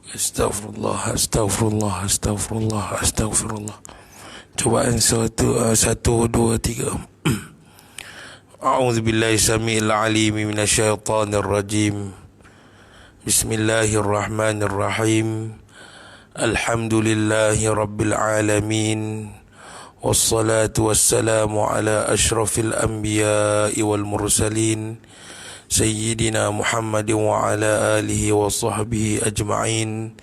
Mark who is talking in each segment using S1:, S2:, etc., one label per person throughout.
S1: Astaghfirullah, astaghfirullah, astaghfirullah, astaghfirullah. Cubaan satu, dua, tiga. A'udzubillahi samiil alim minasyaitonir rajim. Bismillahirrahmanirrahim. Alhamdulillahi rabbil alamin. Wassalatu wassalamu ala asyrafil anbiya'i wal mursalin, Sayyidina Muhammadin wa ala alihi wa sahbihi ajma'in.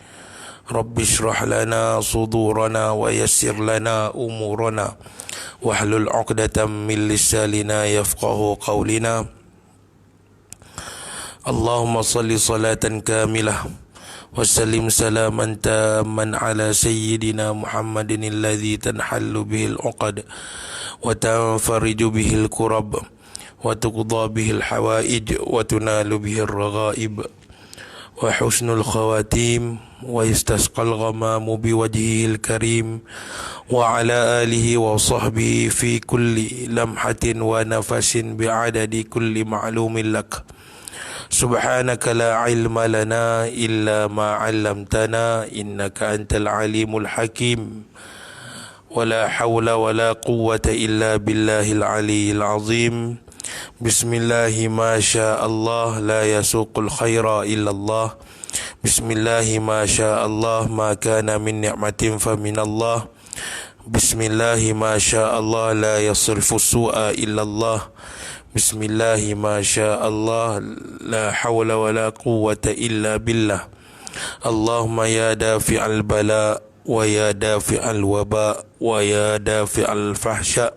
S1: Rabbi shrah lana sudurana wa yassir lana umurana wahlul 'uqdatam min lisanina yafqahu qawlina. Allahumma salli salatan kamilah wa sallim salaman tamman ala sayyidina Muhammadin alladhi tanhallu bihil 'uqad wa tanfariju bihil kurab wa tuqda bihil hawaij wa tunalu bihil raghaib wa husnul khawatim wa istasqal ghamamu biwajhihil karim wa ala alihi wa sahbihi fi kulli lamhatin wa nafasin bi'adadi kulli ma'lumin lak. Subhanaka la ilma lana illa ma 'allamtana innaka antal alimul hakim. Wala hawla wala quwwata illa billahil aliyyil azim. Bismillahi ma syaa Allah la yasuqul khaira illa Allah. Bismillahi ma syaa Allah ma kana min ni'matin fa min Allah. Bismillahi ma syaa Allah la yasrifu su'a illa Allah. Bismillahi ma syaa Allah la hawla wala quwwata illa billah. Allahumma ya dafi'al bala wa ya dafi'al waba wa ya dafi'al fahsya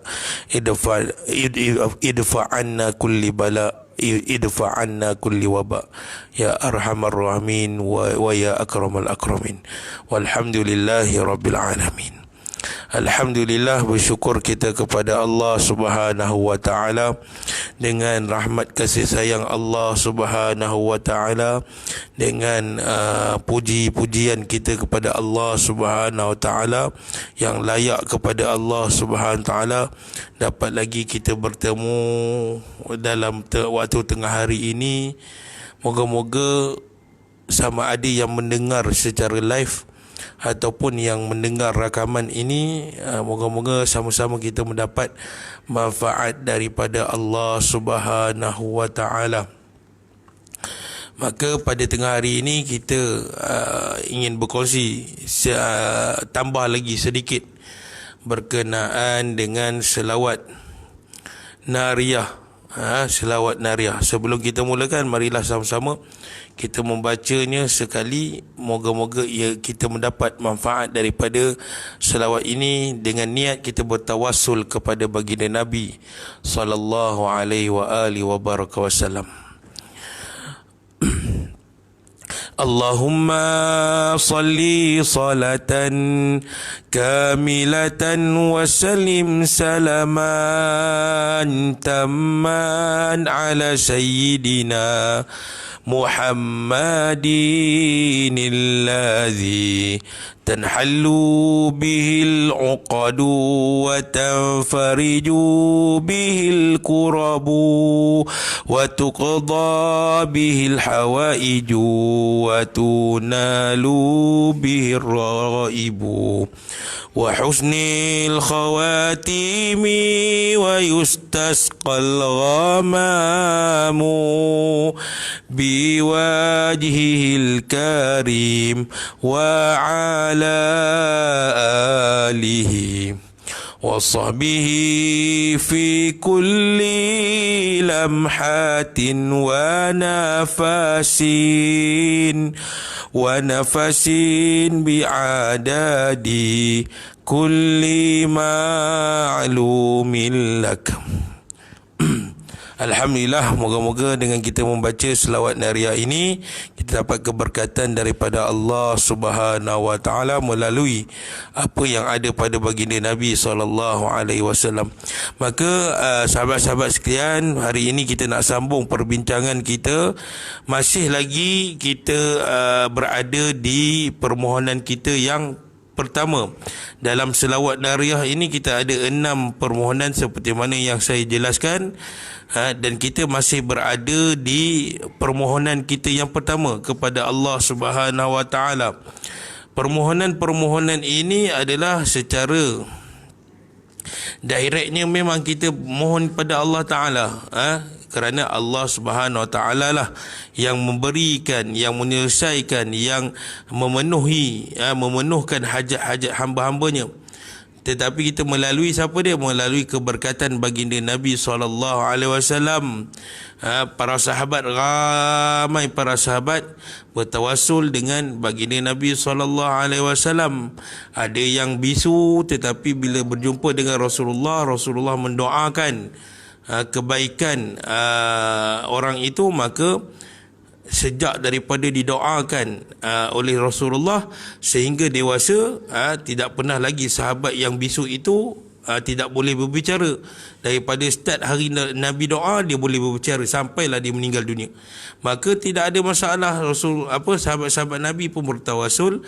S1: idfa' anna kulli bala idfa' anna kulli waba ya arhamar rahimin wa ya akramal akramin. Walhamdulillahi rabbil alamin. Alhamdulillah, bersyukur kita kepada Allah Subhanahu wa taala dengan rahmat kasih sayang Allah Subhanahu wa taala, dengan puji-pujian kita kepada Allah Subhanahu wa taala yang layak kepada Allah Subhanahu wa taala, dapat lagi kita bertemu dalam waktu tengah hari ini. Moga-moga sama ada yang mendengar secara live ataupun yang mendengar rakaman ini, moga-moga sama-sama kita mendapat manfaat daripada Allah Subhanahu wa taala. Maka pada tengah hari ini kita ingin berkongsi tambah lagi sedikit berkenaan dengan selawat nariyah. Selawat nariyah. Sebelum kita mulakan, marilah sama-sama kita membacanya sekali. Moga-moga kita mendapat manfaat daripada selawat ini dengan niat kita bertawassul kepada baginda Nabi sallallahu alaihi wa alihi wa baraka wasallam. Allahumma salli salatan kamilatan wa sallim salaman tamman ala sayyidina Muhammadin alladhi tanhallu bihil uqadu wa tanfariju bihil kurabu wa tuqda bihil hawaiju wa tunalu bihil raibu wa husnil khawatimi wa yustasqal ghamamu biwajhihil karim wa ala alihi wa sahbihi fi kulli lamhatin wa nafasin bi'adadi kulli ma'lumin lak. Alhamdulillah, moga-moga dengan kita membaca selawat nariyah ini kita dapat keberkatan daripada Allah Subhanahu wa taala melalui apa yang ada pada baginda Nabi sallallahu alaihi wasallam. Maka sahabat-sahabat sekalian, hari ini kita nak sambung perbincangan kita. Masih lagi kita berada di permohonan kita yang pertama, dalam selawat nariyah ini kita ada 6 permohonan seperti mana yang saya jelaskan, dan kita masih berada di permohonan kita yang pertama kepada Allah Subhanahu Wa Taala. Permohonan-permohonan ini adalah secara directnya memang kita mohon pada Allah Ta'ala, kerana Allah Subhanahu Wa Ta'ala lah yang memberikan, yang menyelesaikan, yang memenuhkan hajat-hajat hamba-hambanya. Tetapi kita melalui siapa dia? Melalui keberkatan baginda Nabi SAW. Para sahabat, ramai para sahabat bertawassul dengan baginda Nabi SAW. Ada yang bisu, tetapi bila berjumpa dengan Rasulullah, Rasulullah mendoakan kebaikan orang itu, maka sejak daripada didoakan oleh Rasulullah sehingga dewasa, tidak pernah lagi sahabat yang bisu itu tidak boleh berbicara. Daripada start hari Nabi doa, dia boleh berbicara sampailah dia meninggal dunia. Maka tidak ada masalah. Sahabat-sahabat Nabi pun bertawasul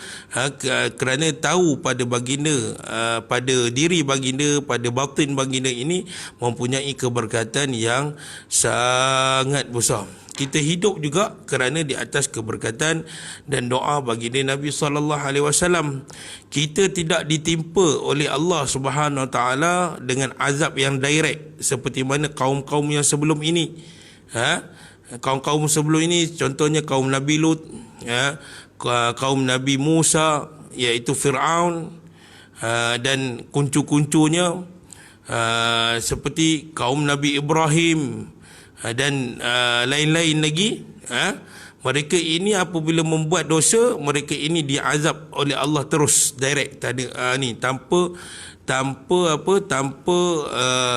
S1: kerana tahu pada baginda, pada diri baginda, pada batin baginda ini mempunyai keberkatan yang sangat besar. Kita hidup juga kerana di atas keberkatan dan doa baginda Nabi SAW. Kita tidak ditimpa oleh Allah Subhanahu Wa Taala dengan azab yang direct seperti mana kaum-kaum yang sebelum ini. Kaum-kaum sebelum ini contohnya kaum Nabi Lut, kaum Nabi Musa, iaitu Fir'aun dan kuncu-kuncunya, seperti kaum Nabi Ibrahim dan lain-lain lagi. Mereka ini apabila membuat dosa, mereka ini diazab oleh Allah terus direct, tak ada ni tanpa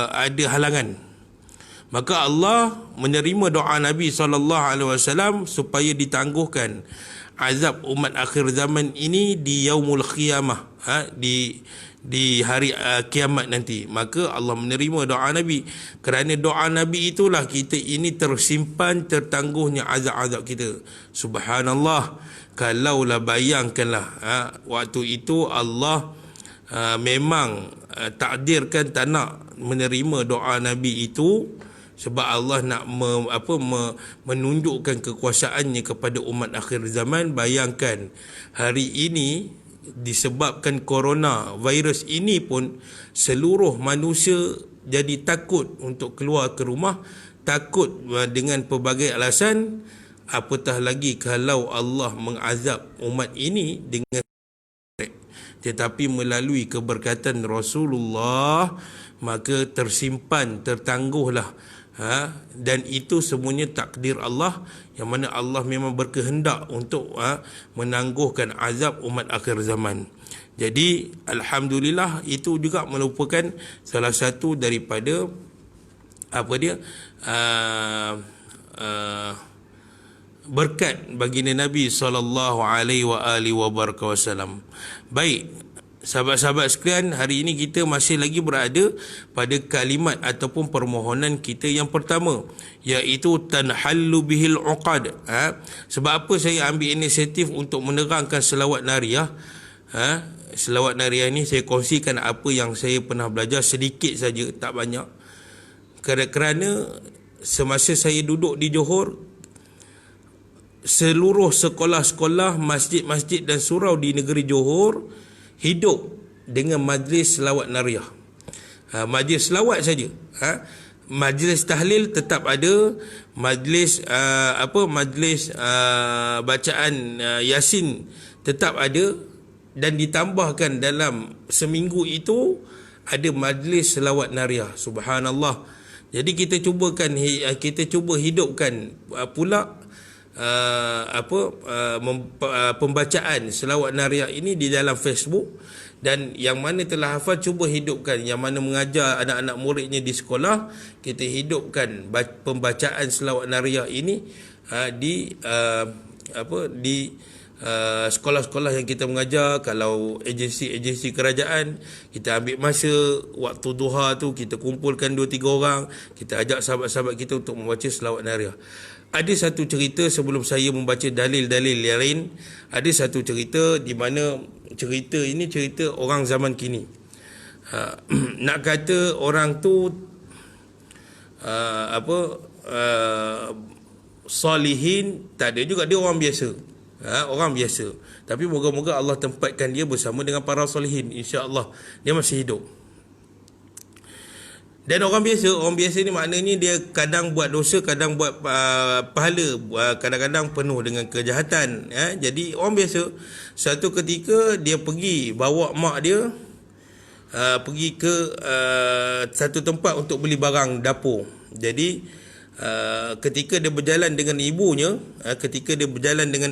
S1: ada halangan. Maka Allah menerima doa Nabi SAW supaya ditangguhkan azab umat akhir zaman ini di yaumul qiyamah, di hari kiamat nanti. Maka Allah menerima doa Nabi. Kerana doa Nabi itulah kita ini tersimpan, tertangguhnya azab-azab kita. Subhanallah. Kalaulah bayangkanlah, waktu itu Allah memang takdirkan tak nak menerima doa Nabi itu, sebab Allah nak menunjukkan kekuasaannya kepada umat akhir zaman. Bayangkan hari ini disebabkan corona virus ini pun seluruh manusia jadi takut untuk keluar ke rumah, takut dengan pelbagai alasan. Apatah lagi kalau Allah mengazab umat ini dengan, tetapi melalui keberkatan Rasulullah, maka tersimpan, tertangguhlah. Dan itu semuanya takdir Allah, yang mana Allah memang berkehendak untuk menangguhkan azab umat akhir zaman. Jadi alhamdulillah, itu juga merupakan salah satu daripada berkat baginda Nabi SAW. Baik, sahabat-sahabat sekalian, hari ini kita masih lagi berada pada kalimat ataupun permohonan kita yang pertama, iaitu tanhallu bihil uqad. Sebab apa saya ambil inisiatif untuk menerangkan selawat nariyah? Selawat nariyah ni saya kongsikan apa yang saya pernah belajar sedikit saja, tak banyak. Kerana semasa saya duduk di Johor, seluruh sekolah-sekolah, masjid-masjid dan surau di negeri Johor hidup dengan majlis selawat nariyah. Majlis selawat saja. Majlis tahlil tetap ada, majlis bacaan Yasin tetap ada, dan ditambahkan dalam seminggu itu ada majlis selawat nariyah. Subhanallah. Jadi kita cuba hidupkan pula pembacaan selawat nariyah ini di dalam Facebook, dan yang mana telah hafal cuba hidupkan, yang mana mengajar anak-anak muridnya di sekolah, kita hidupkan pembacaan selawat nariyah ini di sekolah-sekolah yang kita mengajar. Kalau agensi kerajaan, kita ambil masa waktu duha tu, kita kumpulkan 2-3 orang, kita ajak sahabat-sahabat kita untuk membaca selawat nariyah. Ada satu cerita sebelum saya membaca dalil-dalil yang lain. Ada satu cerita di mana cerita ini cerita orang zaman kini. Nak kata orang tu salihin, tak ada juga, dia orang biasa. Orang biasa. Tapi moga-moga Allah tempatkan dia bersama dengan para salihin, insya-Allah dia masih hidup. Dan orang biasa ni maknanya dia kadang buat dosa, kadang buat pahala, kadang-kadang penuh dengan kejahatan. Jadi orang biasa. Satu ketika dia pergi bawa mak dia pergi ke satu tempat untuk beli barang dapur. Jadi ketika dia berjalan dengan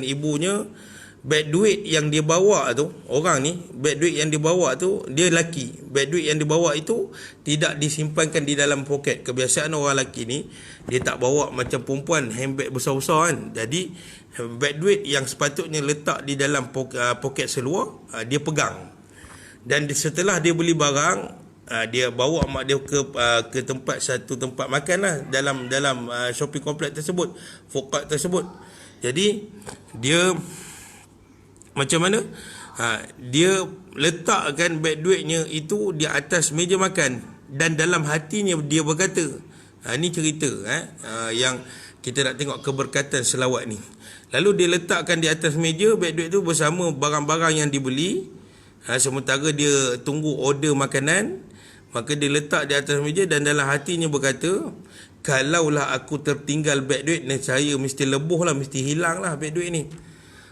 S1: ibunya, beg duit yang dia bawa tu, orang ni beg duit yang dia bawa tu, dia lelaki, beg duit yang dia bawa itu tidak disimpankan di dalam poket. Kebiasaan orang lelaki ni, dia tak bawa macam perempuan handbag besar-besar kan. Jadi beg duit yang sepatutnya letak di dalam poket seluar, dia pegang. Dan setelah dia beli barang, dia bawa mak dia ke satu tempat makan lah, dalam shopping complex tersebut, food court tersebut. Jadi dia macam mana? Dia letakkan beg duitnya itu di atas meja makan, dan dalam hatinya dia berkata, ni cerita yang kita nak tengok keberkatan selawat ni. Lalu dia letakkan di atas meja beg duit tu bersama barang-barang yang dibeli. Sementara dia tunggu order makanan, maka dia letak di atas meja dan dalam hatinya berkata, kalaulah aku tertinggal beg duit, saya mesti lebuh lah, mesti hilang lah beg duit ni.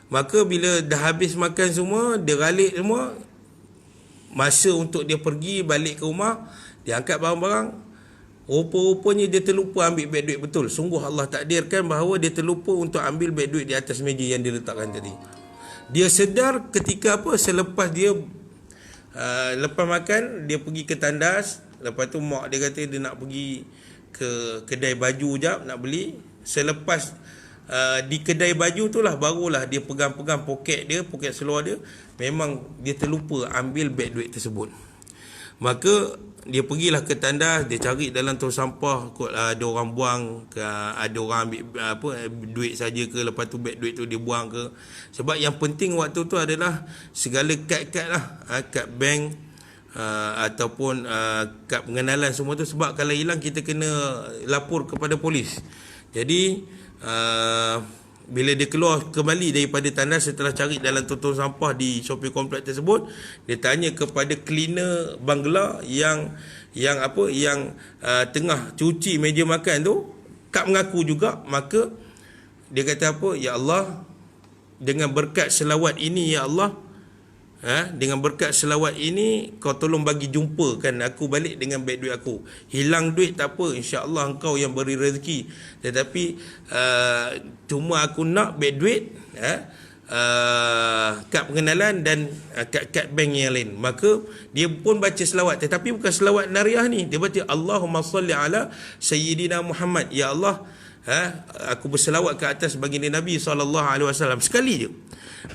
S1: Maka bila dah habis makan semua, dia ralik semua, masa untuk dia pergi balik ke rumah, dia angkat barang-barang, rupa-rupanya dia terlupa ambil beg duit betul. Sungguh Allah takdirkan bahawa dia terlupa untuk ambil beg duit di atas meja yang dia letakkan tadi. Dia sedar ketika selepas dia lepas makan, dia pergi ke tandas. Lepas tu mak dia kata dia nak pergi ke kedai baju jap nak beli. Selepas di kedai baju tu lah, barulah dia pegang-pegang poket seluar dia. Memang dia terlupa ambil beg duit tersebut. Maka dia pergilah ke tandas, dia cari dalam tong sampah, kot ada orang buang ke, ada orang ambil duit saja ke, lepas tu beg duit tu dia buang ke. Sebab yang penting waktu tu adalah segala kad-kad lah, kad bank ataupun kad pengenalan semua tu. Sebab kalau hilang kita kena lapor kepada polis. Jadi bila dia keluar kembali daripada tandas setelah cari dalam tong sampah di shopping complex tersebut, dia tanya kepada cleaner bangla yang tengah cuci meja makan tu, tak mengaku juga. Maka dia kata ya Allah, dengan berkat selawat ini ya Allah, dengan berkat selawat ini kau tolong bagi jumpakan aku balik dengan beg duit aku. Hilang duit tak apa, insya-Allah engkau yang beri rezeki. Tetapi cuma aku nak beg duit, kad pengenalan dan kad bank yang lain. Maka dia pun baca selawat, tetapi bukan selawat nariah ni. Dia baca Allahumma salli ala sayyidina Muhammad. Ya Allah, aku berselawat ke atas baginda Nabi SAW. Sekali je.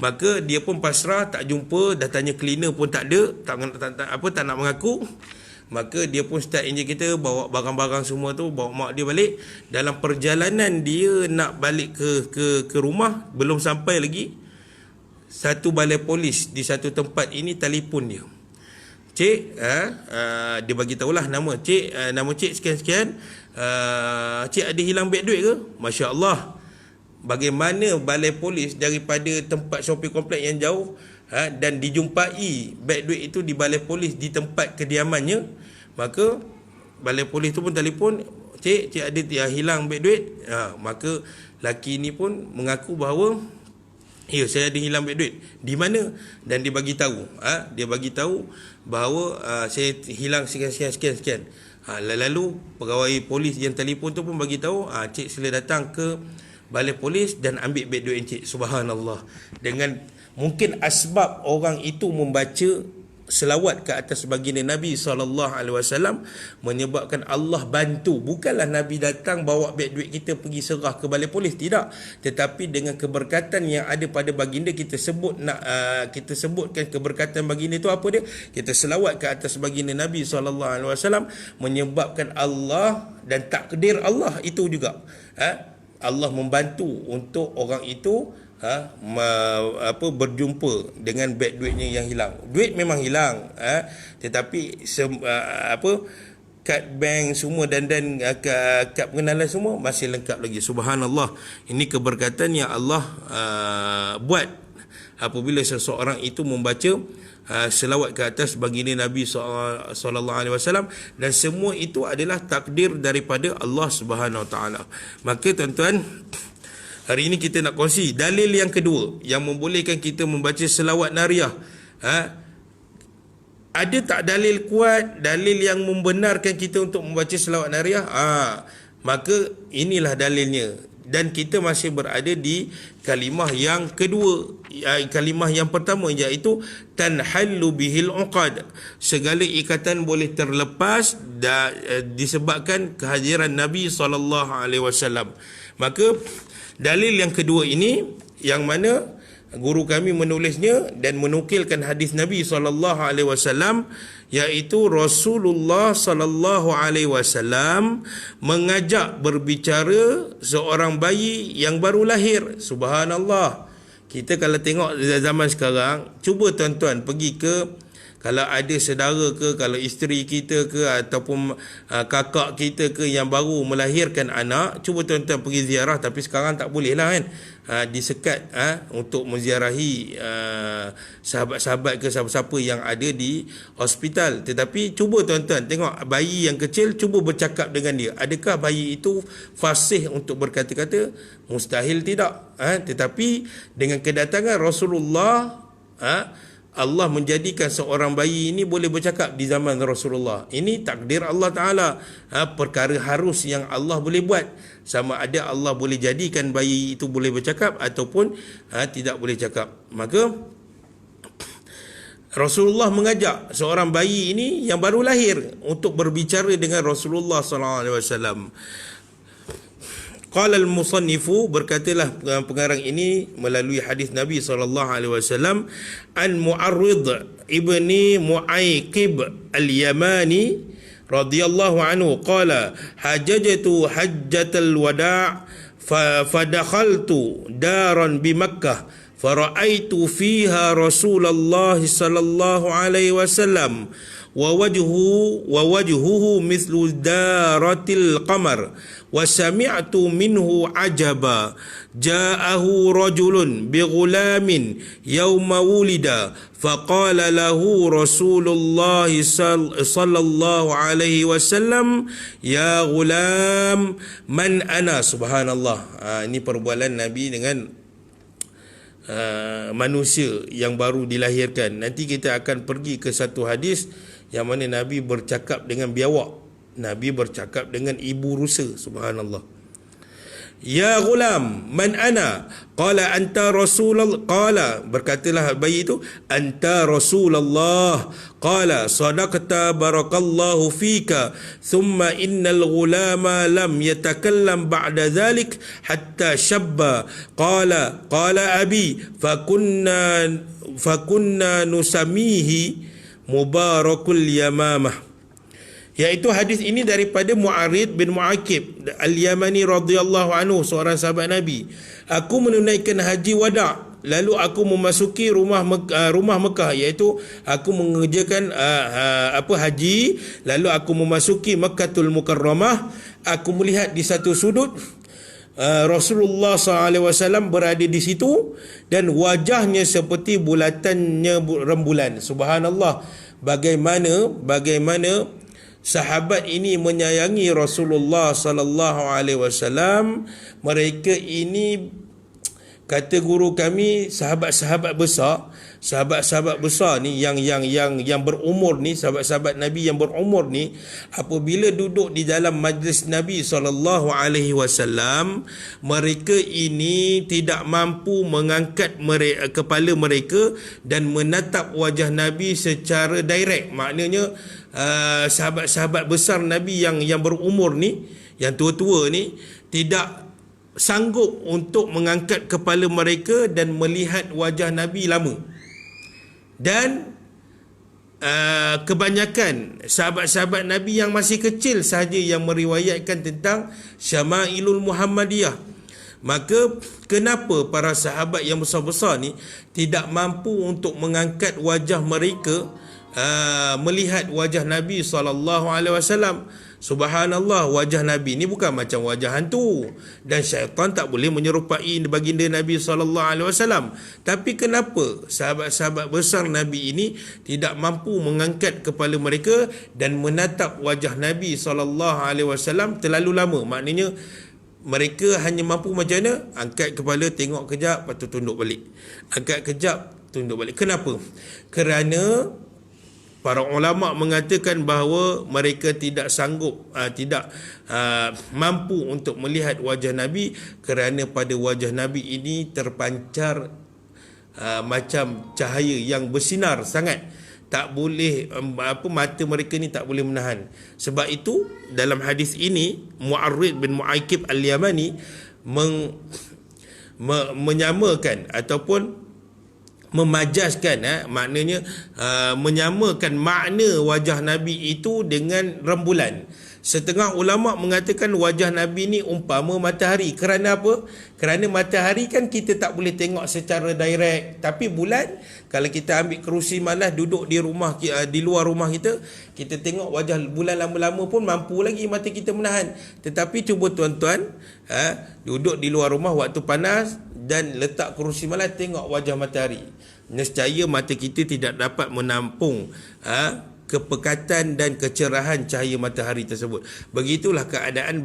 S1: Maka dia pun pasrah, tak jumpa, dah tanya cleaner pun tak ada, tak nak mengaku. Maka dia pun start enjin kita, bawa barang-barang semua tu, bawa mak dia balik. Dalam perjalanan dia nak balik ke rumah, belum sampai lagi, satu balai polis di satu tempat ini telefon dia. Cik, dia bagi tahulah nama cik, nama cik sekian-sekian. Cik ada hilang beg duit ke? Masya Allah, bagaimana balai polis daripada tempat shopping complex yang jauh, dan dijumpai beg duit itu di balai polis di tempat kediamannya. Maka balai polis tu pun telefon, cik ada hilang beg duit. Maka laki ni pun mengaku bahawa ya, saya ada hilang beg duit. Di mana? Dan dia bagi tahu, dia bagi tahu bahawa saya hilang sekian. Lalu pegawai polis yang telefon tu pun bagi tahu, cik sila datang ke balai polis dan ambil beg duit encik. Subhanallah. Dengan mungkin asbab orang itu membaca selawat ke atas baginda Nabi SAW menyebabkan Allah bantu. Bukanlah Nabi datang bawa beg duit kita pergi serah ke balai polis, tidak. Tetapi dengan keberkatan yang ada pada baginda, kita sebutkan keberkatan baginda itu apa dia? Kita selawat ke atas baginda Nabi SAW, menyebabkan Allah dan takdir Allah itu juga, Allah membantu untuk orang itu berjumpa dengan beg duitnya yang hilang. Duit memang hilang, tetapi kad bank semua dan kad pengenalan semua masih lengkap lagi. Subhanallah. Ini keberkatan yang Allah buat apabila seseorang itu membaca selawat ke atas baginda Nabi SAW, dan semua itu adalah takdir daripada Allah Subhanahu Wa Taala. Maka tuan-tuan, hari ini kita nak kongsi dalil yang kedua yang membolehkan kita membaca selawat nariyah. Ada tak dalil kuat, dalil yang membenarkan kita untuk membaca selawat nariyah? Maka inilah dalilnya. Dan kita masih berada di kalimah yang kedua, kalimah yang pertama, iaitu tanhallu bihil uqad. Segala ikatan boleh terlepas disebabkan kehadiran Nabi SAW. Maka dalil yang kedua ini, yang mana guru kami menulisnya dan menukilkan hadis Nabi SAW, iaitu Rasulullah SAW mengajak berbicara seorang bayi yang baru lahir. Subhanallah. Kita kalau tengok zaman sekarang, cuba tuan-tuan pergi ke, kalau ada saudara ke, kalau isteri kita ke, ataupun kakak kita ke yang baru melahirkan anak, cuba tuan-tuan pergi ziarah. Tapi sekarang tak boleh lah kan, disekat untuk menziarahi sahabat-sahabat ke siapa-siapa yang ada di hospital. Tetapi cuba tuan-tuan tengok bayi yang kecil, cuba bercakap dengan dia. Adakah bayi itu fasih untuk berkata-kata? Mustahil tidak. Tetapi dengan kedatangan Rasulullah, Allah menjadikan seorang bayi ini boleh bercakap di zaman Rasulullah. Ini takdir Allah Ta'ala. Perkara harus yang Allah boleh buat. Sama ada Allah boleh jadikan bayi itu boleh bercakap ataupun tidak boleh cakap. Maka Rasulullah mengajak seorang bayi ini yang baru lahir untuk berbicara dengan Rasulullah SAW. Qala al-musannifu, berkatalah pengarang ini melalui hadis Nabi SAW, an Mu'arrid ibni Mu'aykib al-Yamani radhiyallahu anhu qala hajjatu hajjatal wada' fadakhaltu daran bi Makkah fara'aitu fiha Rasulullah sallallahu alaihi wasallam wa wajhuhu mithlu daratil qamar wa sami'tu minhu ajaba ja'ahu rajulun bi ghulamin yawma wulida faqala lahu Rasulullah sallallahu alaihi wasallam ya ghulam man ana. Subhanallah. Ini perbualan Nabi dengan manusia yang baru dilahirkan. Nanti kita akan pergi ke satu hadis yang mana Nabi bercakap dengan biawak. Nabi bercakap dengan ibu rusa. Subhanallah. Ya ghulam, man ana? Qala anta Rasulullah. Qala, berkatalah bayi itu, anta Rasulullah. Qala sadaqta barakallahu fika. Thumma innal ghulama lam yatakallam ba'da dhalik hatta shabba. Qala abi fakunna nusamihi mubarakul yamamah. Iaitu hadis ini daripada Mu'arid bin Mu'akib Al-Yamani radhiyallahu anhu, seorang sahabat Nabi. Aku menunaikan haji wada', lalu aku memasuki rumah Mekah, iaitu aku mengerjakan haji, lalu aku memasuki Mekkatul Mukarramah. Aku melihat di satu sudut Rasulullah SAW berada di situ dan wajahnya seperti bulatannya rembulan. Subhanallah. Bagaimana sahabat ini menyayangi Rasulullah sallallahu alaihi wasallam. Mereka ini, kata guru kami, sahabat-sahabat besar ni yang berumur ni, sahabat-sahabat Nabi yang berumur ni, apabila duduk di dalam majlis Nabi sallallahu alaihi wasallam, mereka ini tidak mampu mengangkat kepala mereka dan menatap wajah Nabi secara direct. Maknanya sahabat-sahabat besar Nabi yang berumur ni, yang tua-tua ni, tidak sanggup untuk mengangkat kepala mereka dan melihat wajah Nabi lama. Dan kebanyakan sahabat-sahabat Nabi yang masih kecil sahaja yang meriwayatkan tentang Syama'ilul Muhammadiyah. Maka kenapa para sahabat yang besar-besar ni tidak mampu untuk mengangkat wajah mereka melihat wajah Nabi SAW? Subhanallah, wajah Nabi ni bukan macam wajah hantu, dan syaitan tak boleh menyerupai baginda Nabi SAW. Tapi kenapa sahabat-sahabat besar Nabi ini tidak mampu mengangkat kepala mereka dan menatap wajah Nabi SAW terlalu lama? Maknanya mereka hanya mampu macam mana? Angkat kepala, tengok kejap, lepas tu tunduk balik. Angkat kejap, tunduk balik. Kenapa? Kerana para ulama mengatakan bahawa mereka tidak sanggup, tidak mampu untuk melihat wajah Nabi kerana pada wajah Nabi ini terpancar macam cahaya yang bersinar sangat. Tak boleh, mata mereka ni tak boleh menahan. Sebab itu dalam hadis ini Mu'arrid bin Mu'aikib Al-Yamani menyamakan ataupun memajaskan, maknanya menyamakan makna wajah Nabi itu dengan rembulan. Setengah ulama mengatakan wajah Nabi ni umpama matahari. Kerana apa? Kerana matahari kan kita tak boleh tengok secara direct, tapi bulan, kalau kita ambil kerusi malas duduk di rumah, di luar rumah kita, kita tengok wajah bulan lama-lama pun mampu lagi mata kita menahan. Tetapi cuba tuan-tuan duduk di luar rumah waktu panas dan letak kerusi malas, tengok wajah matahari, nescaya mata kita tidak dapat menampung kepekatan dan kecerahan cahaya matahari tersebut. Begitulah keadaan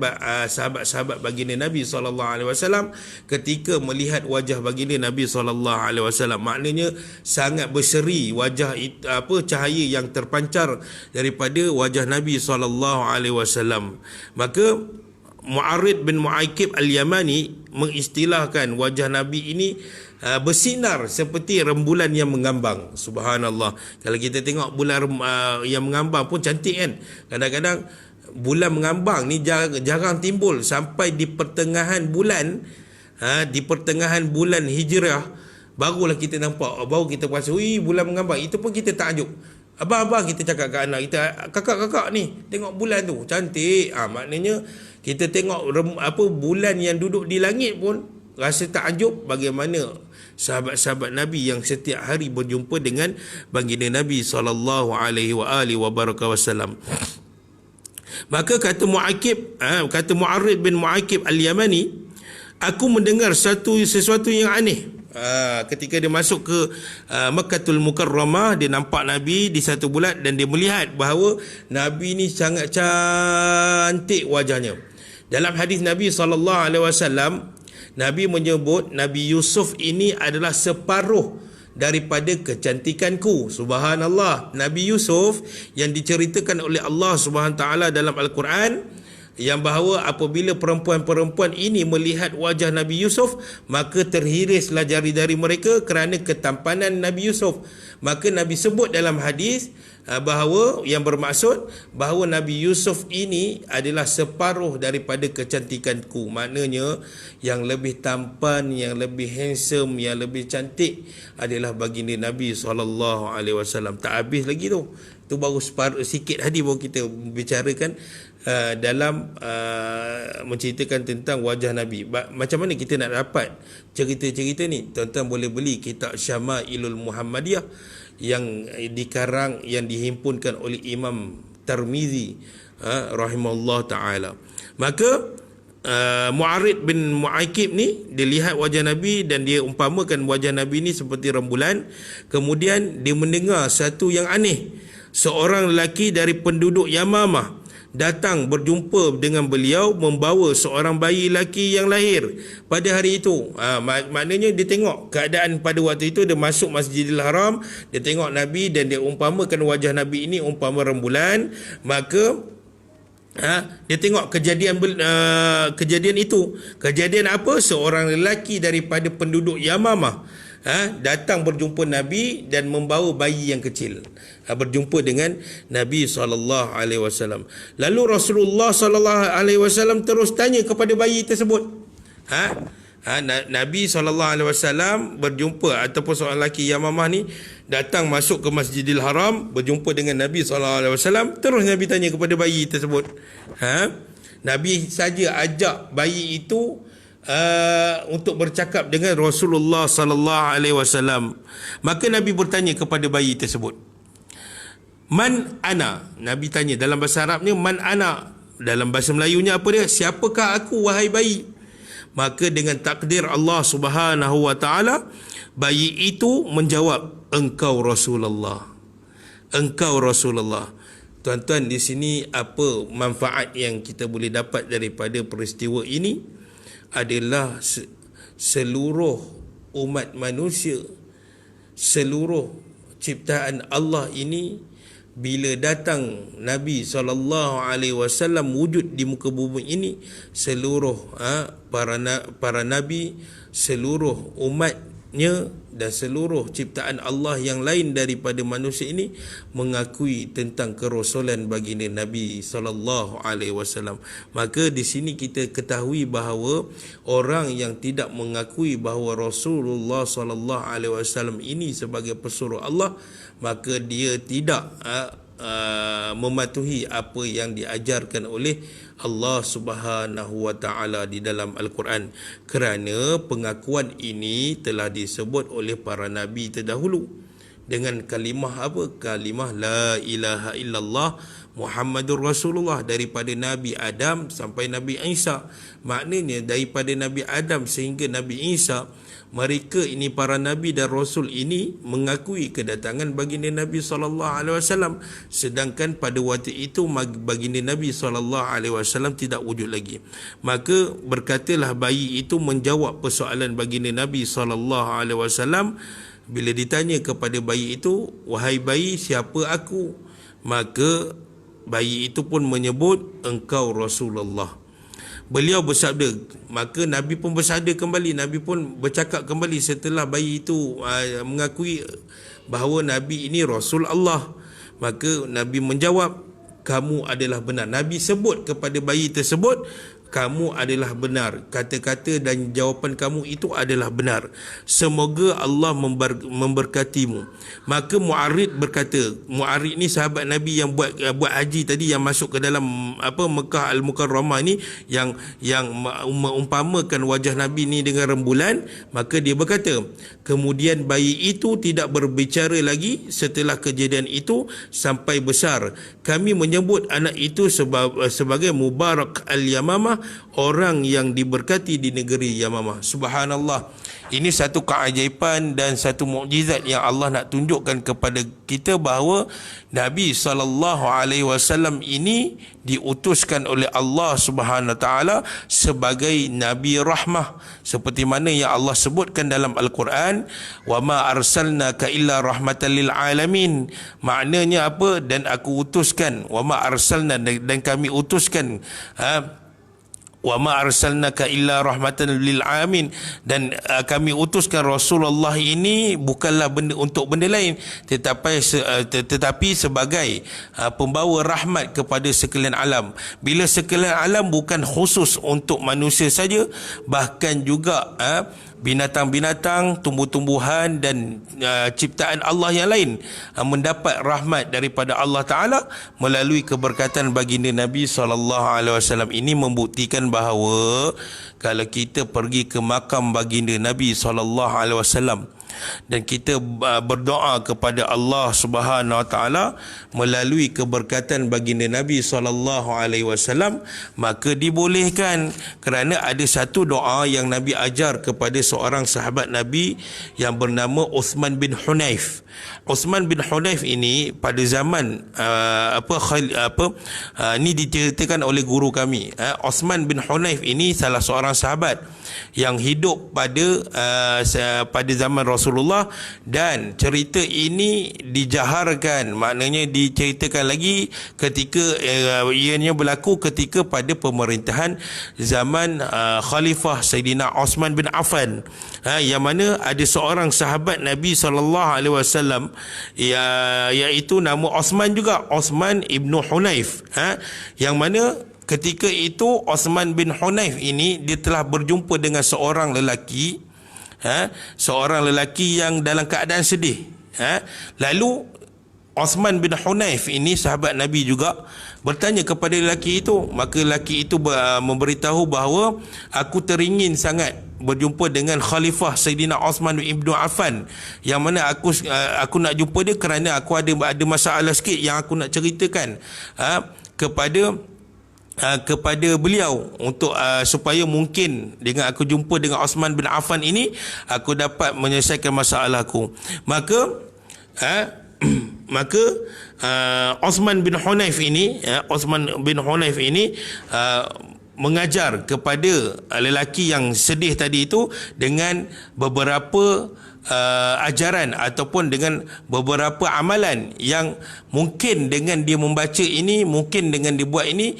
S1: sahabat-sahabat baginda Nabi SAW ketika melihat wajah baginda Nabi SAW. Maknanya sangat berseri wajah itu, cahaya yang terpancar daripada wajah Nabi SAW. Maka Mu'arrid bin Mu'aikib Al-Yamani mengistilahkan wajah Nabi ini bersinar seperti rembulan yang mengambang. Subhanallah. Kalau kita tengok bulan yang mengambang pun cantik kan. Kadang-kadang bulan mengambang ni jarang timbul sampai di pertengahan bulan, di pertengahan bulan Hijrah barulah kita nampak, baru kita rasa bulan mengambang. Itu pun kita takjub. Abang-abang kita cakap kat anak kita, kakak-kakak ni tengok bulan tu cantik. Maknanya kita tengok bulan yang duduk di langit pun rasa takjub bagaimana sahabat-sahabat Nabi yang setiap hari berjumpa dengan baginda Nabi SAW. Maka kata Mu'arrid bin Mu'aikib Al-Yamani, aku mendengar sesuatu yang aneh. Ketika dia masuk ke Makkatul Mukarramah, dia nampak Nabi di satu bulan dan dia melihat bahawa Nabi ni sangat cantik wajahnya. Dalam hadis Nabi SAW, Nabi menyebut Nabi Yusuf ini adalah separuh daripada kecantikanku. Subhanallah. Nabi Yusuf yang diceritakan oleh Allah Subhanahu Taala dalam Al-Quran, yang bahawa apabila perempuan-perempuan ini melihat wajah Nabi Yusuf, maka terhirislah jari-jari mereka kerana ketampanan Nabi Yusuf. Maka Nabi sebut dalam hadis bahawa yang bermaksud bahawa Nabi Yusuf ini adalah separuh daripada kecantikanku. Maknanya yang lebih tampan, yang lebih handsome, yang lebih cantik adalah baginda Nabi SAW. Tak habis lagi tu. Itu baru sikit hadis baru kita bicarakan dalam menceritakan tentang wajah Nabi. Macam mana kita nak dapat cerita-cerita ni? Tuan-tuan boleh beli kitab Syama'ilul Muhammadiyah yang dikarang, yang dihimpunkan oleh Imam Tirmizi rahimahullah ta'ala. Maka Mu'arrid bin Mu'aikib ni, dia lihat wajah Nabi dan dia umpamakan wajah Nabi ni seperti rembulan. Kemudian dia mendengar satu yang aneh. Seorang lelaki dari penduduk Yamamah datang berjumpa dengan beliau membawa seorang bayi lelaki yang lahir pada hari itu. Maknanya dia tengok keadaan pada waktu itu, dia masuk Masjidil Haram, dia tengok Nabi dan dia umpamakan wajah Nabi ini umpama rembulan. Maka dia tengok kejadian itu. Kejadian apa? Seorang lelaki daripada penduduk Yamamah datang berjumpa Nabi dan membawa bayi yang kecil, berjumpa dengan Nabi SAW. Lalu Rasulullah SAW terus tanya kepada bayi tersebut. Nabi SAW berjumpa, ataupun seorang lelaki Yamamah ni datang masuk ke Masjidil Haram, berjumpa dengan Nabi SAW. Terus Nabi tanya kepada bayi tersebut. Nabi saja ajak bayi itu untuk bercakap dengan Rasulullah sallallahu alaihi wasallam. Maka Nabi bertanya kepada bayi tersebut, "Man ana?" Nabi tanya dalam bahasa Arabnya man ana. Dalam bahasa Melayunya apa dia? Siapakah aku wahai bayi? Maka dengan takdir Allah Subhanahu wa taala, bayi itu menjawab, "Engkau Rasulullah." Engkau Rasulullah. Tuan-tuan, di sini apa manfaat yang kita boleh dapat daripada peristiwa ini? Adalah seluruh umat manusia, seluruh ciptaan Allah ini, bila datang Nabi SAW wujud di muka bumi ini, seluruh para nabi, seluruh umatnya dan seluruh ciptaan Allah yang lain daripada manusia ini mengakui tentang kerasulan baginda Nabi SAW. Maka di sini kita ketahui bahawa orang yang tidak mengakui bahawa Rasulullah SAW ini sebagai pesuruh Allah, maka dia tidak mematuhi apa yang diajarkan oleh Allah Subhanahu wa taala di dalam Al-Quran, kerana pengakuan ini telah disebut oleh para nabi terdahulu dengan kalimah apa? Kalimah la ilaha illallah Muhammadur Rasulullah, daripada Nabi Adam sampai Nabi Isa. Maknanya daripada Nabi Adam sehingga Nabi Isa, mereka ini para nabi dan rasul ini mengakui kedatangan baginda Nabi SAW, sedangkan pada waktu itu baginda Nabi SAW tidak wujud lagi. Maka berkatalah bayi itu menjawab persoalan baginda Nabi SAW. Bila ditanya kepada bayi itu, "Wahai bayi, siapa aku?" Maka bayi itu pun menyebut, "Engkau Rasulullah." Beliau bersabda, maka Nabi pun bersabda kembali, Nabi pun bercakap kembali setelah bayi itu mengakui bahawa Nabi ini Rasul Allah. Maka Nabi menjawab, "Kamu adalah benar." Nabi sebut kepada bayi tersebut, "Kamu adalah benar. Kata-kata dan jawapan kamu itu adalah benar. Semoga Allah memberkatimu." Maka Mu'arid berkata, Mu'arid ni sahabat Nabi yang buat haji tadi, yang masuk ke dalam Mekah Al-Mukarramah ni, yang mengumpamakan wajah Nabi ni dengan rembulan. Maka dia berkata, kemudian bayi itu tidak berbicara lagi setelah kejadian itu sampai besar. Kami menyebut anak itu sebagai Mubarak Al-Yamamah, orang yang diberkati di negeri Yamamah. Subhanallah. Ini satu keajaiban dan satu mukjizat yang Allah nak tunjukkan kepada kita bahawa Nabi SAW ini diutuskan oleh Allah Subhanahu Wa Taala sebagai Nabi Rahmah, seperti mana yang Allah sebutkan dalam Al-Quran, "Wa ma arsalnaka illa rahmatan lil alamin." Maknanya apa? Dan aku utuskan, wa ma arsalna, dan kami utuskan, wa ma arsalnaka illa rahmatan lil alamin, dan kami utuskan Rasulullah ini bukanlah untuk benda lain, tetapi sebagai pembawa rahmat kepada sekalian alam. Bila sekalian alam bukan khusus untuk manusia saja, bahkan juga binatang-binatang, tumbuh-tumbuhan dan ciptaan Allah yang lain mendapat rahmat daripada Allah Ta'ala melalui keberkatan baginda Nabi SAW. Ini membuktikan bahawa kalau kita pergi ke makam baginda Nabi SAW dan kita berdoa kepada Allah Subhanahu Wa Taala melalui keberkatan baginda Nabi SAW, maka dibolehkan, kerana ada satu doa yang Nabi ajar kepada seorang sahabat Nabi yang bernama Uthman bin Hunayf. Uthman bin Hunayf ini pada zaman ini diceritakan oleh guru kami. Uthman bin Hunayf ini salah seorang sahabat yang hidup pada zaman Rasulullah, dan cerita ini dijaharkan, maknanya diceritakan lagi ketika ianya berlaku ketika pada pemerintahan zaman Khalifah Sayyidina Uthman bin Affan, yang mana ada seorang sahabat Nabi SAW, iaitu nama Uthman juga, Uthman ibnu Hunayf, yang mana ketika itu Uthman bin Hunayf ini dia telah berjumpa dengan seorang lelaki, seorang lelaki yang dalam keadaan sedih. Lalu Osman bin Hunaif ini sahabat Nabi juga bertanya kepada lelaki itu. Maka lelaki itu memberitahu bahawa aku teringin sangat berjumpa dengan Khalifah Sayyidina Osman bin Affan, yang mana aku nak jumpa dia kerana aku ada masalah sikit yang aku nak ceritakan kepada beliau untuk supaya mungkin dengan aku jumpa dengan Osman bin Affan ini aku dapat menyelesaikan masalah aku. Maka Osman bin Hunaif ini mengajar kepada lelaki yang sedih tadi itu dengan beberapa ajaran ataupun dengan beberapa amalan yang mungkin dengan dia membaca ini, mungkin dengan dia buat ini,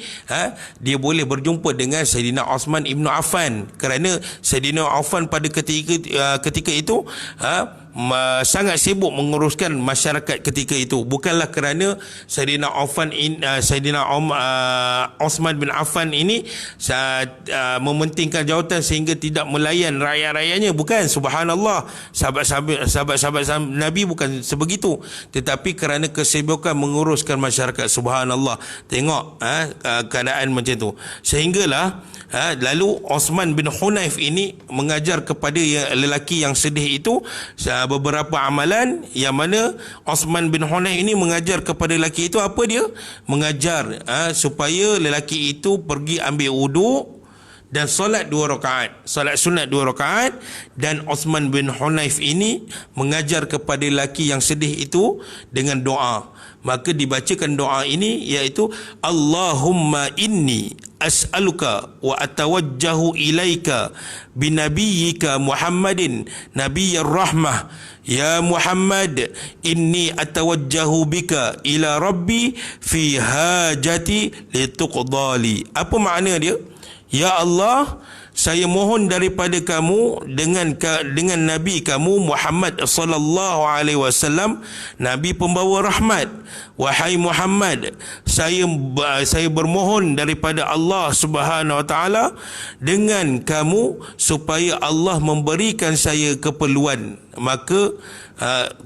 S1: dia boleh berjumpa dengan Sayyidina Osman ibn Affan, kerana Sayyidina Affan pada ketika itu sangat sibuk menguruskan masyarakat ketika itu. Bukanlah kerana Sayyidina Osman bin Affan ini mementingkan jawatan sehingga tidak melayan rakyat-rakyatnya, bukan. Subhanallah, sahabat-sahabat Nabi bukan sebegitu, tetapi kerana kesibukan menguruskan masyarakat. Subhanallah, tengok keadaan macam tu. Sehinggalah lalu Osman bin Hunaif ini mengajar kepada lelaki yang sedih itu beberapa amalan, yang mana Osman bin Hunaif ini mengajar kepada lelaki itu apa dia? Mengajar supaya lelaki itu pergi ambil wuduk dan solat 2 rakaat, solat sunat 2 rakaat. Dan Osman bin Hunaif ini mengajar kepada lelaki yang sedih itu dengan doa. Maka dibacakan doa ini, iaitu Allahumma inni as'aluka wa atawajjahu ilaika binabiyyika Muhammadin nabiyyir rahmah ya Muhammad inni atawajjahu bika ila rabbi fi hajati lituqdali. Apa makna dia? Ya Allah, saya mohon daripada kamu dengan nabi kamu Muhammad sallallahu alaihi wasallam, nabi pembawa rahmat. Wahai Muhammad, saya bermohon daripada Allah Subhanahu wa taala dengan kamu supaya Allah memberikan saya keperluan, maka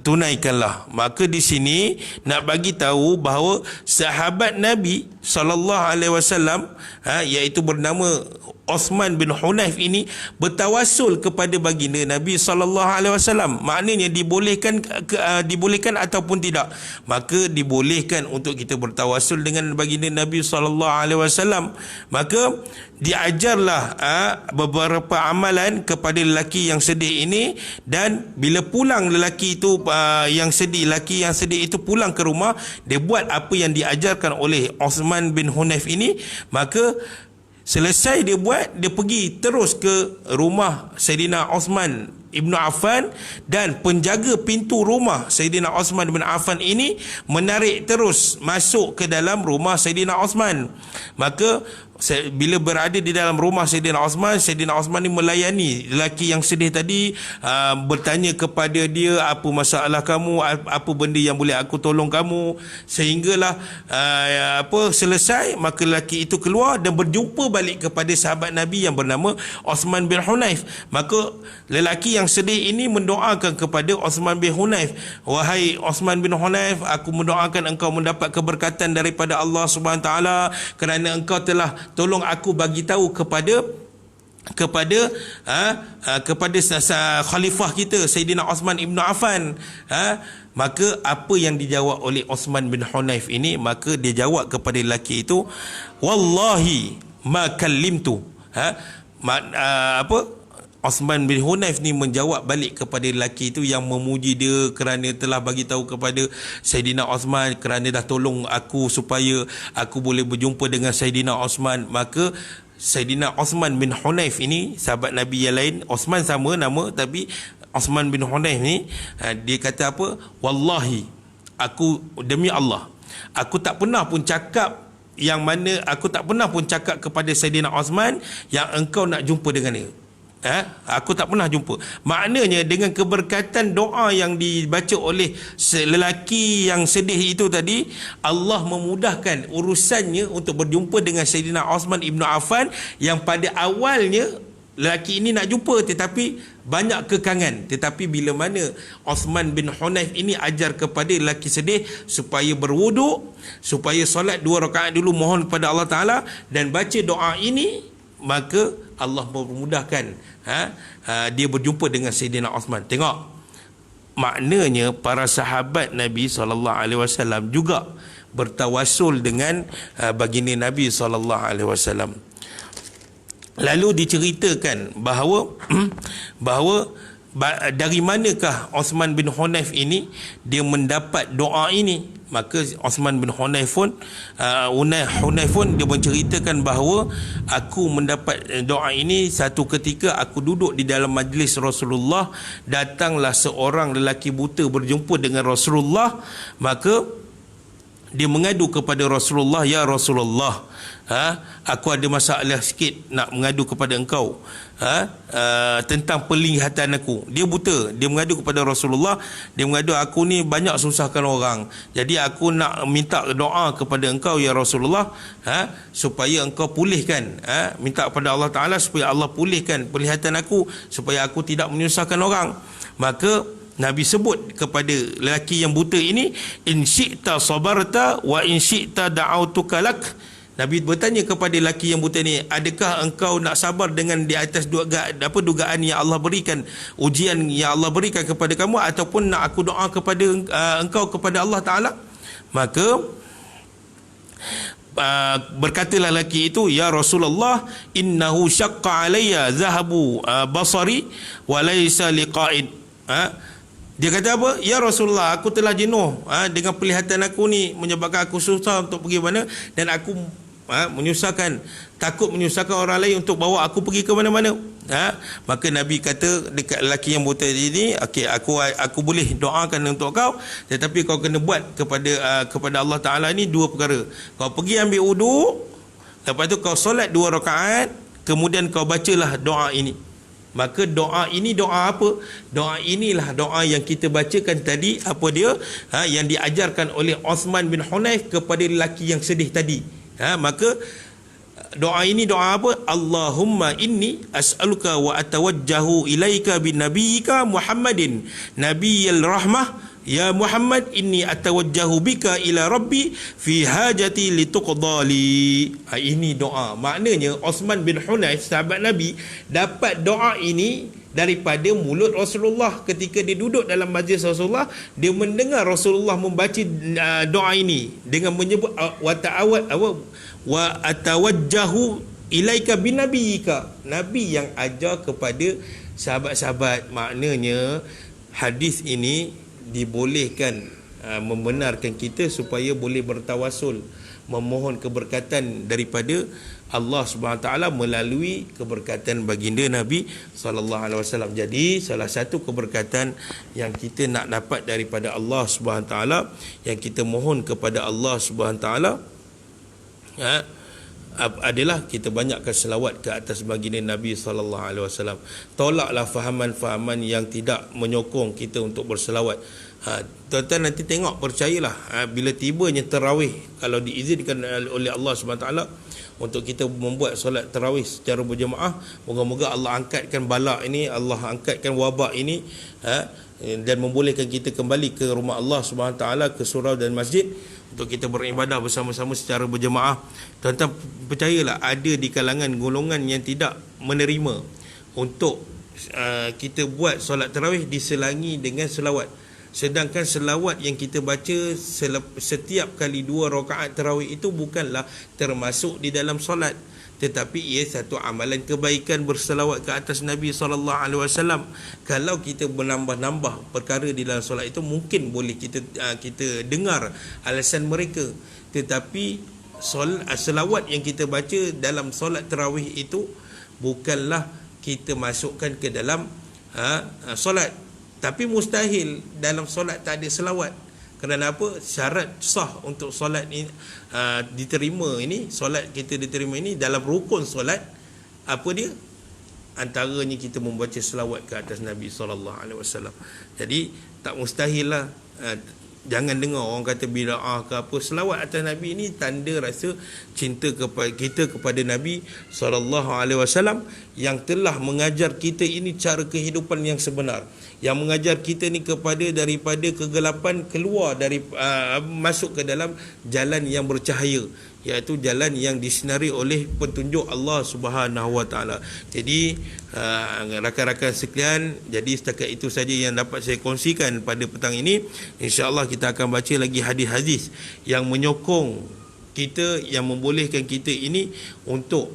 S1: tunaikanlah. Maka di sini nak bagi tahu bahawa sahabat Nabi sallallahu alaihi wasallam iaitu bernama Osman bin Hunaif ini bertawassul kepada baginda Nabi sallallahu alaihi wasallam. Maknanya dibolehkan ataupun tidak? Maka dibolehkan untuk kita bertawassul dengan baginda Nabi sallallahu alaihi wasallam. Maka diajarlah beberapa amalan kepada lelaki yang sedih ini, dan bila pulang lelaki yang sedih itu pulang ke rumah, dia buat apa yang diajarkan oleh Osman bin Hunaif ini. Maka selesai dia buat, dia pergi terus ke rumah Sayyidina Osman Ibn Affan, dan penjaga pintu rumah Sayyidina Osman bin Affan ini menarik terus masuk ke dalam rumah Sayyidina Osman. Maka bila berada di dalam rumah Sayyidina Osman ni melayani lelaki yang sedih tadi, bertanya kepada dia, apa masalah kamu, apa benda yang boleh aku tolong kamu, sehinggalah selesai. Maka lelaki itu keluar dan berjumpa balik kepada sahabat Nabi yang bernama Osman bin Hunaif. Maka lelaki yang sedih ini mendoakan kepada Osman bin Hunaif, wahai Osman bin Hunaif, aku mendoakan engkau mendapat keberkatan daripada Allah Subhanahu taala kerana engkau telah tolong aku bagi tahu kepada khalifah kita Sayyidina Osman ibn Affan. Maka apa yang dijawab oleh Osman bin Hunaif ini? Maka dia jawab kepada lelaki itu, wallahi ma kallimtu. Osman bin Hunaif ni menjawab balik kepada lelaki itu yang memuji dia kerana telah bagi tahu kepada Sayyidina Osman, kerana dah tolong aku supaya aku boleh berjumpa dengan Sayyidina Osman. Maka Sayyidina Osman bin Hunaif ini, sahabat Nabi yang lain, Osman sama nama tapi Osman bin Hunaif ni dia kata apa? Wallahi, aku demi Allah, aku tak pernah pun cakap kepada Sayyidina Osman yang engkau nak jumpa dengan dia. Aku tak pernah jumpa. Maknanya dengan keberkatan doa yang dibaca oleh lelaki yang sedih itu tadi, Allah memudahkan urusannya untuk berjumpa dengan Sayyidina Osman ibn Affan yang pada awalnya lelaki ini nak jumpa tetapi banyak kekangan. Tetapi bila mana Uthman bin Hunayf ini ajar kepada lelaki sedih supaya berwuduk, supaya solat 2 rakaat dulu, mohon kepada Allah Ta'ala dan baca doa ini, maka Allah memudahkan dia berjumpa dengan Sayyidina Uthman. Tengok, maknanya para sahabat Nabi SAW juga bertawassul dengan baginda Nabi SAW. Lalu diceritakan bahawa dari manakah Uthman bin Hunayf ini dia mendapat doa ini. Maka Uthman bin Hunayf pun dia menceritakan bahawa aku mendapat doa ini satu ketika aku duduk di dalam majlis Rasulullah, datanglah seorang lelaki buta berjumpa dengan Rasulullah, maka dia mengadu kepada Rasulullah, ya Rasulullah, aku ada masalah sikit nak mengadu kepada engkau tentang penglihatan aku. Dia buta, dia mengadu kepada Rasulullah, dia mengadu, aku ni banyak susahkan orang, jadi aku nak minta doa kepada engkau ya Rasulullah, supaya engkau pulihkan, minta kepada Allah Ta'ala supaya Allah pulihkan penglihatan aku, supaya aku tidak menyusahkan orang. Maka Nabi sebut kepada lelaki yang buta ini, in syi'ta sabarta wa in syi'ta da'autuka lak. Nabi bertanya kepada lelaki yang buta ni, adakah engkau nak sabar dengan di atas dugaan yang Allah berikan, ujian yang Allah berikan kepada kamu, ataupun nak aku doa kepada engkau kepada Allah Ta'ala? Maka berkatalah lelaki itu, ya Rasulullah, innahu syaqqa alayya zahabu basari wa laysa liqa'id. Dia kata apa? Ya Rasulullah, aku telah jenuh dengan penglihatan aku ni, menyebabkan aku susah untuk pergi mana, dan aku takut menyusahkan orang lain untuk bawa aku pergi ke mana-mana. Maka Nabi kata dekat lelaki yang buta ini, okey, aku boleh doakan untuk kau, tetapi kau kena buat kepada Allah Ta'ala ni 2 perkara. Kau pergi ambil wudu, lepas tu kau solat 2 rakaat, kemudian kau bacalah doa ini. Maka doa ini doa apa? Doa inilah doa yang kita bacakan tadi. Apa dia? Yang diajarkan oleh Uthman bin Hunayf kepada lelaki yang sedih tadi. Maka doa ini doa apa? Allahumma inni as'aluka wa atawajjahu ilaika bin nabiyyika Muhammadin nabiyyil rahmah. Ya Muhammad, inni atawajjahu bika ila rabbi fi hajati lituqdali. Ini doa. Maknanya Uthman bin Hunayf, sahabat Nabi, dapat doa ini daripada mulut Rasulullah. Ketika dia duduk dalam majlis Rasulullah, dia mendengar Rasulullah membaca doa ini dengan menyebut wa atawajjahu ilaika bin nabiyyika. Nabi yang ajar kepada sahabat-sahabat. Maknanya hadis ini dibolehkan membenarkan kita supaya boleh bertawassul, memohon keberkatan daripada Allah Subhanahu Taala melalui keberkatan baginda Nabi sallallahu alaihi wasallam. Jadi salah satu keberkatan yang kita nak dapat daripada Allah Subhanahu Taala, yang kita mohon kepada Allah Subhanahu Taala adalah kita banyakkan selawat ke atas baginda Nabi sallallahu alaihi wasallam. Tolaklah fahaman-fahaman yang tidak menyokong kita untuk berselawat. Tuan-tuan nanti tengok, percayalah, bila tibanya tarawih, kalau diizinkan oleh Allah Subhanahu taala untuk kita membuat solat tarawih secara berjemaah, moga-moga Allah angkatkan bala ini, Allah angkatkan wabak ini, dan membolehkan kita kembali ke rumah Allah Subhanahu taala, ke surau dan masjid, untuk kita beribadah bersama-sama secara berjemaah. Tuan-tuan percayalah, ada di kalangan golongan yang tidak menerima untuk kita buat solat tarawih diselangi dengan selawat. Sedangkan selawat yang kita baca setiap kali 2 rakaat tarawih itu bukanlah termasuk di dalam solat, tetapi ia satu amalan kebaikan berselawat ke atas Nabi SAW. Kalau kita menambah-nambah perkara di dalam solat itu, mungkin boleh kita dengar alasan mereka, tetapi selawat yang kita baca dalam solat tarawih itu bukanlah kita masukkan ke dalam solat. Tapi mustahil dalam solat tak ada selawat. Kerana apa? Syarat sah untuk solat ini diterima ini, solat kita diterima ini, dalam rukun solat, apa dia? Antaranya kita membaca selawat ke atas Nabi SAW. Jadi tak mustahil lah. Jangan dengar orang kata bid'ah ke apa. Selawat atas Nabi ni tanda rasa cinta kepada kita kepada Nabi SAW yang telah mengajar kita ini cara kehidupan yang sebenar. Yang mengajar kita ni kepada daripada kegelapan keluar dari masuk ke dalam jalan yang bercahaya, iaitu jalan yang disinari oleh petunjuk Allah Subhanahu Wa Taala. Jadi rakan-rakan sekalian, jadi setakat itu saja yang dapat saya kongsikan pada petang ini. InsyaAllah kita akan baca lagi hadis-hadis yang menyokong kita, yang membolehkan kita ini untuk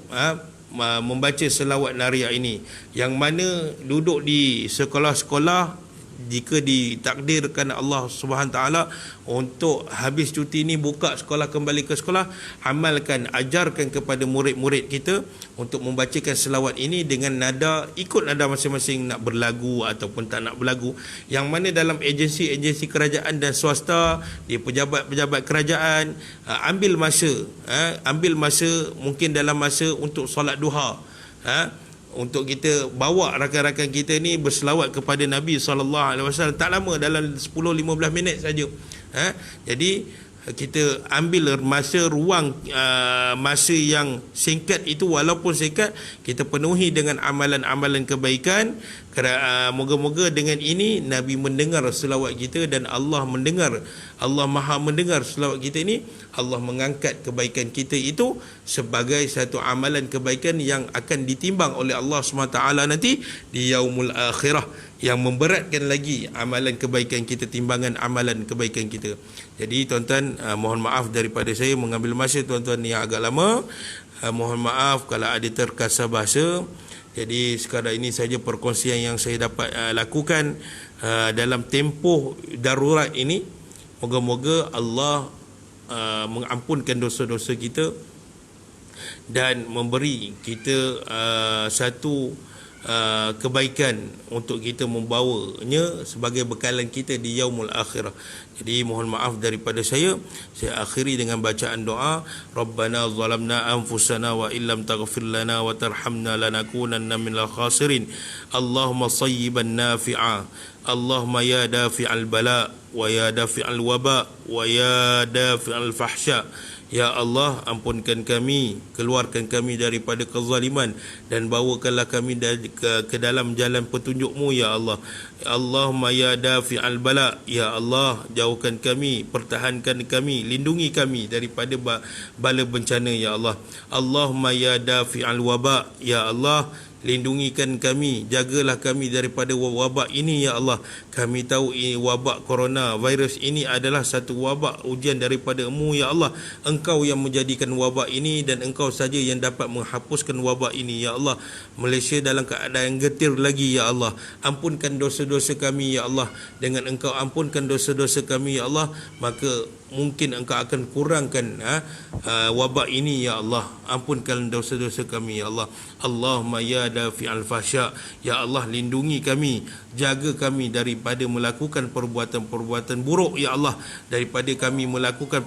S1: membaca selawat nariah ini, yang mana duduk di sekolah-sekolah, jika ditakdirkan Allah Subhanahu Taala untuk habis cuti ni buka sekolah, kembali ke sekolah, amalkan, ajarkan kepada murid-murid kita untuk membacakan selawat ini dengan nada, ikut nada masing-masing, nak berlagu ataupun tak nak berlagu. Yang mana dalam agensi-agensi kerajaan dan swasta, di pejabat-pejabat kerajaan, ambil masa mungkin dalam masa untuk solat duha, untuk kita bawa rakan-rakan kita ni berselawat kepada Nabi SAW. Tak lama, dalam 10-15 minit saja. Jadi kita ambil masa ruang, masa yang singkat itu, walaupun singkat, kita penuhi dengan amalan-amalan kebaikan. Moga-moga dengan ini Nabi mendengar selawat kita dan Allah mendengar, Allah Maha mendengar selawat kita ini. Allah mengangkat kebaikan kita itu sebagai satu amalan kebaikan yang akan ditimbang oleh Allah SWT nanti di yaumul akhirah, yang memberatkan lagi amalan kebaikan kita, timbangan amalan kebaikan kita. Jadi tuan-tuan, mohon maaf daripada saya mengambil masa tuan-tuan yang agak lama. Mohon maaf kalau ada terkasar bahasa. Jadi sekadar ini saja perkongsian yang saya dapat lakukan dalam tempoh darurat ini. Moga-moga Allah mengampunkan dosa-dosa kita dan memberi kita satu kebaikan untuk kita membawanya sebagai bekalan kita di yaumul akhirah. Jadi mohon maaf daripada saya akhiri dengan bacaan doa. Rabbana zalamna anfusana wa illam taghfir lana wa tarhamna lanakunanna minal khasirin. Allahumma sayyiban nafi'a, Allahumma ya dafi'al bala wa ya dafi'al waba wa ya dafi'al fahsya. Ya Allah, ampunkan kami, keluarkan kami daripada kezaliman dan bawakanlah kami ke dalam jalan petunjuk-Mu ya Allah. Allahumma ya dafi'al bala, ya Allah, jauhkan kami, pertahankan kami, lindungi kami daripada bala bencana ya Allah. Allahumma ya dafi'al waba, ya Allah, lindungikan kami, jagalah kami daripada wabak ini ya Allah. Kami tahu ini wabak corona virus ini adalah satu wabak ujian daripada-Mu ya Allah. Engkau yang menjadikan wabak ini dan Engkau saja yang dapat menghapuskan wabak ini ya Allah. Malaysia dalam keadaan getir lagi ya Allah. Ampunkan dosa-dosa kami ya Allah. Dengan Engkau ampunkan dosa-dosa kami ya Allah, maka mungkin Engkau akan kurangkan wabak ini ya Allah. Ampunkan dosa-dosa kami ya Allah. Allahumma ya dafi'al fahsya, ya Allah, lindungi kami, jaga kami daripada melakukan perbuatan-perbuatan buruk ya Allah, daripada kami melakukan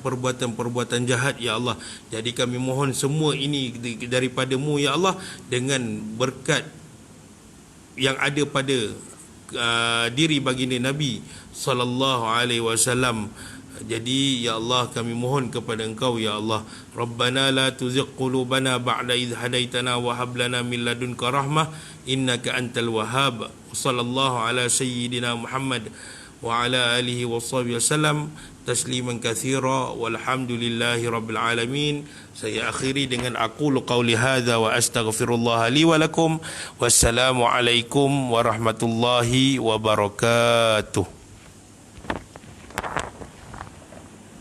S1: perbuatan-perbuatan jahat ya Allah. Jadi kami mohon semua ini daripada-Mu ya Allah, dengan berkat yang ada pada diri baginda Nabi sallallahu alaihi wasallam. Jadi ya Allah, kami mohon kepada Engkau ya Allah. Rabbana la tuzigh qulubana ba'da idh hadaitana wa hab lana min ladunka rahmah innaka antal wahhab. Sallallahu ala sayyidina Muhammad wa ala alihi wa sahbihi wasallam tasliman katsira walhamdulillahi rabbil alamin. Saya akhiri dengan aqulu qauli hadza wa astaghfirullah li wa lakum. Wassalamu alaikum warahmatullahi wabarakatuh.